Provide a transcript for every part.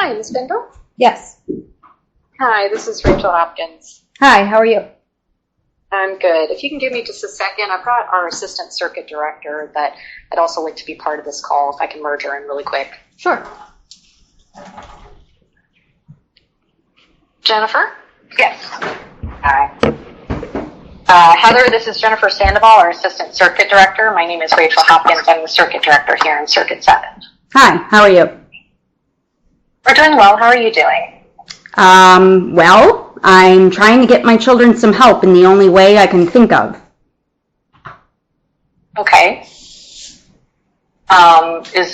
Hi, Ms. Bindle? Yes. Hi, this is Rachel Hopkins. Hi, how are you? I'm good. If you can give me just a second, I've got our Assistant Circuit Director that I'd also like to be part of this call, if I can merge her in really quick. Sure. Jennifer? Yes. Hi. Heather, this is Jennifer Sandoval, our Assistant Circuit Director. My name is Rachel Hopkins. I'm the Circuit Director here in Circuit 7. Hi, how are you? We're doing well. How are you doing? Well, I'm trying to get my children some help in the only way I can think of. Okay. Is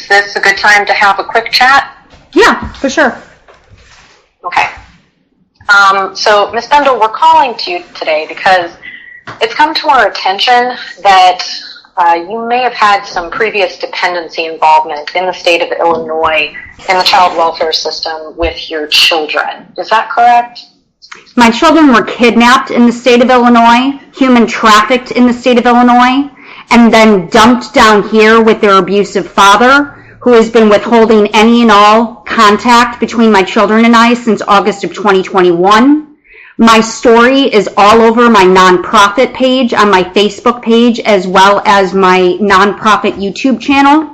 this a good time to have a quick chat? Yeah, for sure. Okay. So, Ms. Bendel, we're calling to you today because it's come to our attention that you may have had some previous dependency involvement in the state of Illinois in the child welfare system with your children. Is that correct? My children were kidnapped in the state of Illinois, human trafficked in the state of Illinois, and then dumped down here with their abusive father, who has been withholding any and all contact between my children and I since August of 2021. My story is all over my nonprofit page, on my Facebook page, as well as my nonprofit YouTube channel.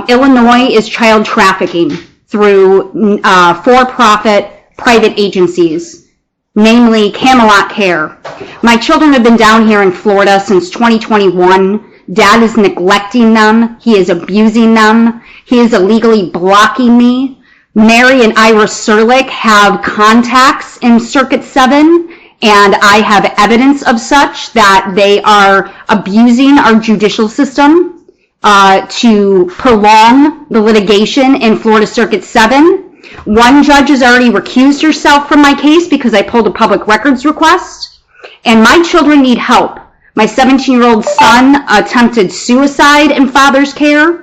Illinois is child trafficking through for-profit private agencies, namely Camelot Care. My children have been down here in Florida since 2021. Dad is neglecting them. He is abusing them. He is illegally blocking me. Mary and Ira Serlick have contacts in Circuit 7, and I have evidence of such that they are abusing our judicial system to prolong the litigation in Florida Circuit 7. One judge has already recused herself from my case because I pulled a public records request, and my children need help. My 17-year-old son attempted suicide in father's care.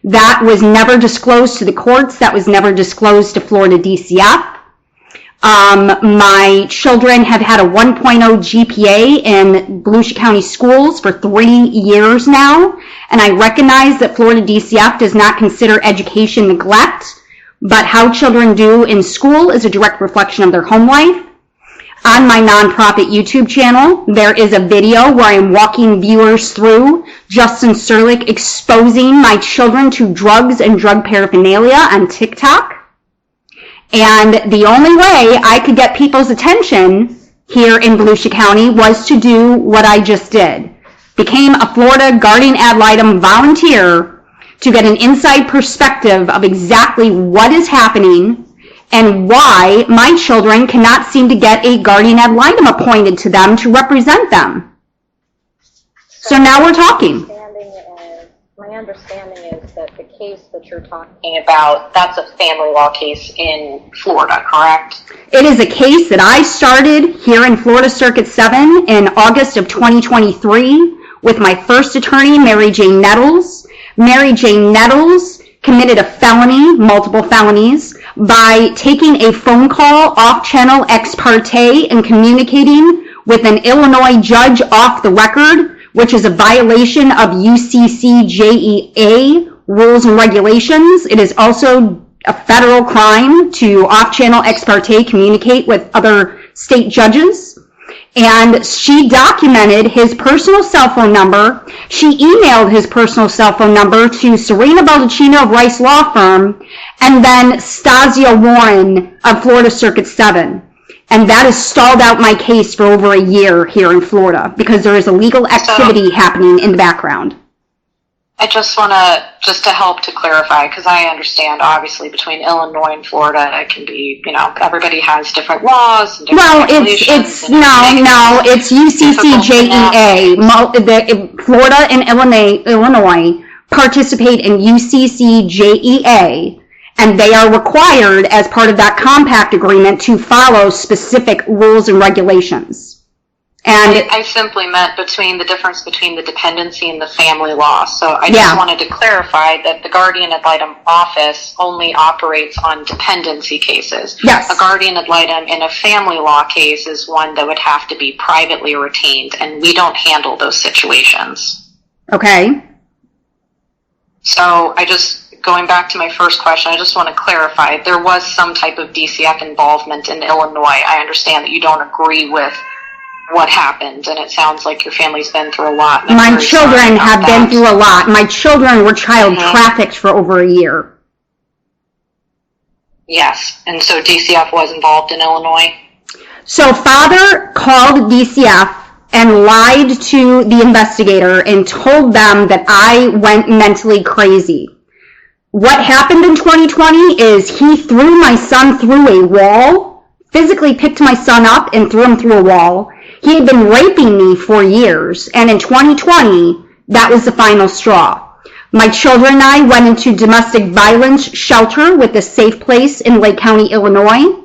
That was never disclosed to the courts. That was never disclosed to Florida DCF. My children have had a 1.0 GPA in Volusia County schools for 3 years now, and I recognize that Florida DCF does not consider education neglect, but how children do in school is a direct reflection of their home life. On my nonprofit YouTube channel, there is a video where I'm walking viewers through Justin Serlick exposing my children to drugs and drug paraphernalia on TikTok. And the only way I could get people's attention here in Volusia County was to do what I just did. Became a Florida Guardian Ad Litem volunteer to get an inside perspective of exactly what is happening and why my children cannot seem to get a guardian ad litem appointed to them to represent them. So now we're talking. My understanding is that the case that you're talking about, that's a family law case in Florida, correct? It is a case that I started here in Florida Circuit 7 in August of 2023 with my first attorney, Mary Jane Nettles. Mary Jane Nettles committed a felony, multiple felonies, by taking a phone call off-channel ex parte and communicating with an Illinois judge off the record, which is a violation of UCCJEA rules and regulations. It is also a federal crime to off-channel ex parte communicate with other state judges. And she documented his personal cell phone number. She emailed his personal cell phone number to Serena Baldacchino of Rice Law Firm and then Stasia Warren of Florida Circuit 7. And that has stalled out my case for over a year here in Florida because there is illegal activity happening in the background. I just want to help to clarify, because I understand, obviously, between Illinois and Florida, it can be, everybody has different laws and different regulations. It's UCCJEA. Florida and Illinois participate in UCCJEA, and they are required, as part of that compact agreement, to follow specific rules and regulations. And I simply meant the difference between the dependency and the family law. So I just wanted to clarify that the Guardian Ad Litem office only operates on dependency cases. Yes. A Guardian Ad Litem in a family law case is one that would have to be privately retained, and we don't handle those situations. Okay. So I just, going back to my first question, I just want to clarify, there was some type of DCF involvement in Illinois. I understand that you don't agree with what happened, and it sounds like your family's been through a lot. My children have been through a lot. My children were child trafficked for over a year. Yes, and so DCF was involved in Illinois? So father called DCF and lied to the investigator and told them that I went mentally crazy. What happened in 2020 is he threw my son through a wall, physically picked my son up and threw him through a wall. He had been raping me for years, and in 2020, that was the final straw. My children and I went into domestic violence shelter with a safe place in Lake County, Illinois.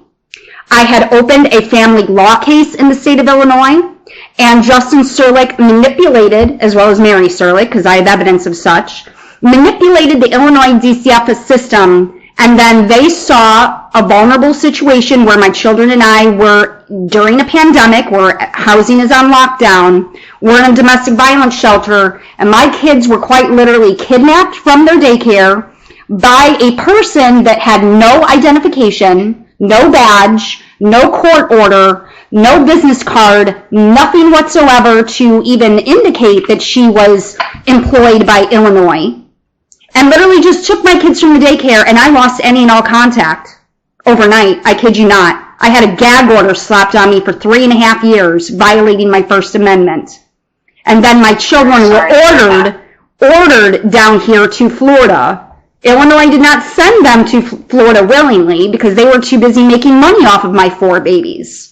I had opened a family law case in the state of Illinois, and Justin Serlich manipulated, as well as Mary Serlich, because I have evidence of such, manipulated the Illinois DCF system, and then they saw a vulnerable situation where my children and I were during a pandemic where housing is on lockdown. We're in a domestic violence shelter, and my kids were quite literally kidnapped from their daycare by a person that had no identification, no badge, no court order, no business card, nothing whatsoever to even indicate that she was employed by Illinois. And literally just took my kids from the daycare, and I lost any and all contact overnight. I kid you not. I had a gag order slapped on me for 3.5 years, violating my First Amendment. And then my children were ordered down here to Florida. Illinois did not send them to Florida willingly because they were too busy making money off of my 4 babies.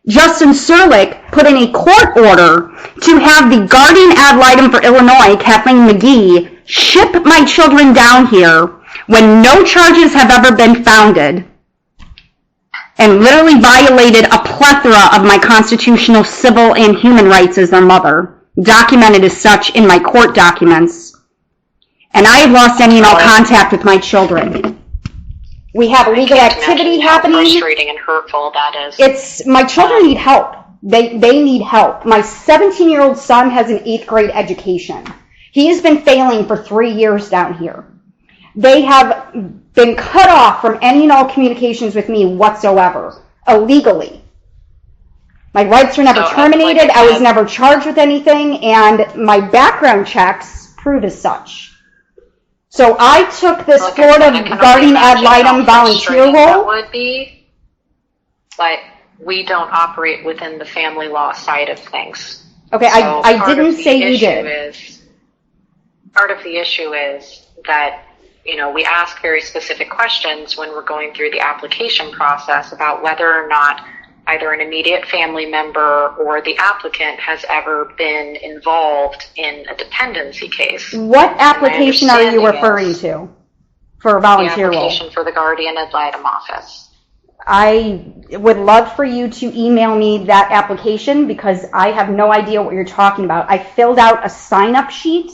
Justin Serlich put in a court order to have the guardian ad litem for Illinois, Kathleen McGee, ship my children down here when no charges have ever been founded, and literally violated a plethora of my constitutional, civil, and human rights as their mother, documented as such in my court documents. And I have lost any and all contact with my children. We have illegal activity happening. How frustrating and hurtful that is. My children need help. They need help. My 17-year-old son has an 8th grade education. He has been failing for 3 years down here. They have been cut off from any and all communications with me whatsoever, illegally. My rights were never terminated. I was never charged with anything, and my background checks prove as such. So I took this Florida guardian ad litem volunteer role. That would be, but we don't operate within the family law side of things. Okay, so I didn't say you did. Part of the issue is that, we ask very specific questions when we're going through the application process about whether or not either an immediate family member or the applicant has ever been involved in a dependency case. What application are you referring to for a volunteer role? The application for the guardian ad litem office. I would love for you to email me that application because I have no idea what you're talking about. I filled out a sign-up sheet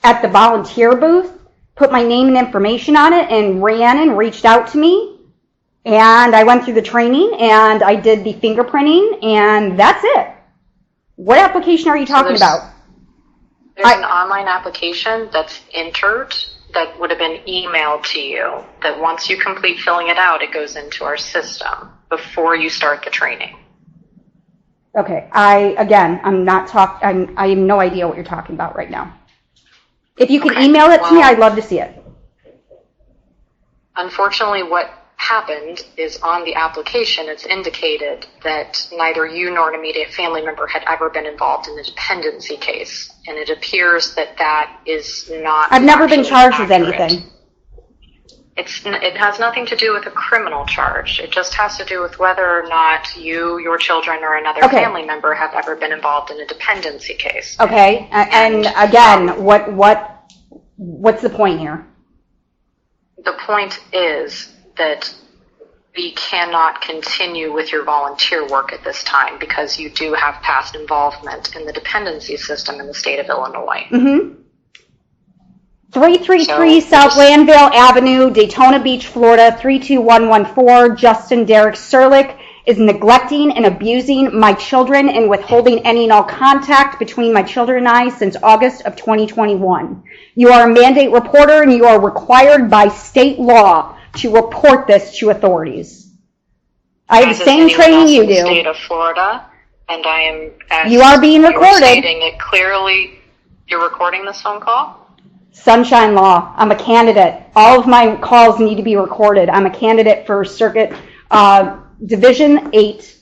at the volunteer booth, put my name and information on it, and Rhiannon reached out to me. And I went through the training, and I did the fingerprinting, and that's it. What application are you talking about? There's an online application that's entered that would have been emailed to you, that once you complete filling it out, it goes into our system before you start the training. Okay, I have no idea what you're talking about right now. If you could email it to me, I'd love to see it. Unfortunately, what happened is on the application, it's indicated that neither you nor an immediate family member had ever been involved in a dependency case. And it appears that that is not I've never been charged with anything. It has nothing to do with a criminal charge. It just has to do with whether or not you, your children, or another family member have ever been involved in a dependency case. Okay, and again, what's the point here? The point is that we cannot continue with your volunteer work at this time because you do have past involvement in the dependency system in the state of Illinois. Mm-hmm. 333 South Landvale Avenue, Daytona Beach, Florida, 32114, Justin Derek Serlich. is neglecting and abusing my children and withholding any and all contact between my children and I since August of 2021. You are a mandate reporter and you are required by state law to report this to authorities. I have the same training you do. State of Florida, and I am. As you are being recorded. Stating it clearly. You're recording this phone call? Sunshine law. I'm a candidate. All of my calls need to be recorded. I'm a candidate for Circuit Division 8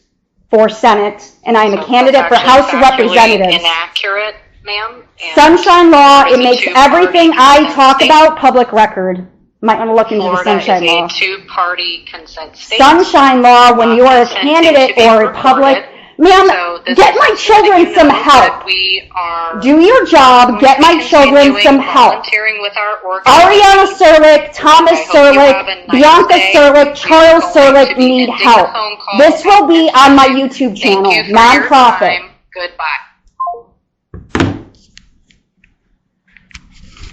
for Senate, and I'm a candidate for House of Representatives. Inaccurate, ma'am. Sunshine law. It makes everything I talk about public record. Might want to look into the Sunshine Law. Florida is a two-party consent state. Sunshine Law, when you are a candidate or a public... Ma'am, get my children some help. Do your job, get my children some help. Ariana Serlick, Thomas Serlick, Bianca Serlick, Charles Serlick need help. This will be on my YouTube channel, nonprofit. Goodbye.